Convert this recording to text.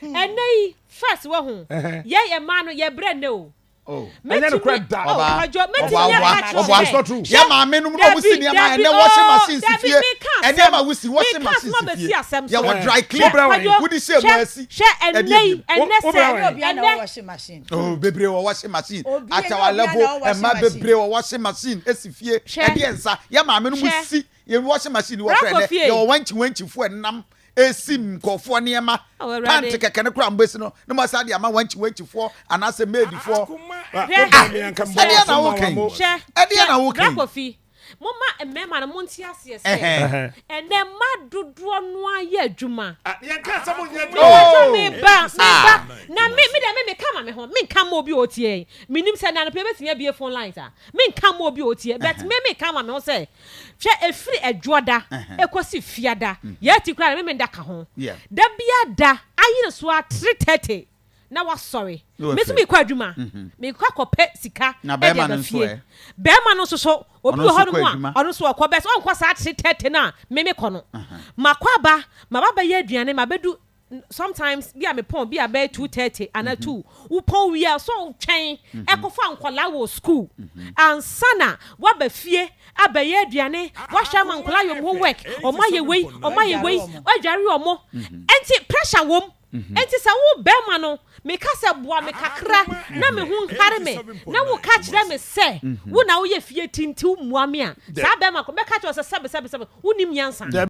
Ene first wo ho. Ye man no ye bre no. Oh, and then the crowd down. It's not true. Yeah, my men no see near my and washing machine here. And then I will see washing machine. Yeah, what dry clean. Would you say mercy? Share and nay and washing machine. Oh, baby, washing machine. At our level, and my baby washing machine. As if here, and sir, yeah, my men will see your washing machine. You went for a num. Esim kofo niema pant keke ne kura mbesi no no masa dia ma wanchi for and as a made before edia na wo kan edia na wo kan Kofi mama emema na monti ase ese and then madodo no aye adwuma yen ka samo nya me ba na me kama me ho me kama obi otie minim se na no pe betia bie phone lines me kama obi otie but me kama me ho say hwe efiri adwoda ekosi fiada ya ti kura me ndaka ho da bia da ayi no so a 330 na wa sorry me so me kwa adwuma me kwa kope sika na be ma no so be ma no so obi ho no mu ono so kwa be so on kwa sa 330 na me kono makwa ba ma baba ye aduane ma bedu sometimes be me pon be 230 and 2 wo pon wi so twen ekofo ankola wo school ansana wa ba fie abaye aduane wa hwa ma ankola yo mo work o ma ye wei wa dware o mo enti pressure wom enti sa wo be ma no me kasa boa me kakra na me hu nkare me na wo ka kire me se wo na wo ye fie tinti wo mua me a sa be ma ko be ka kire o se sebe wo nim yansa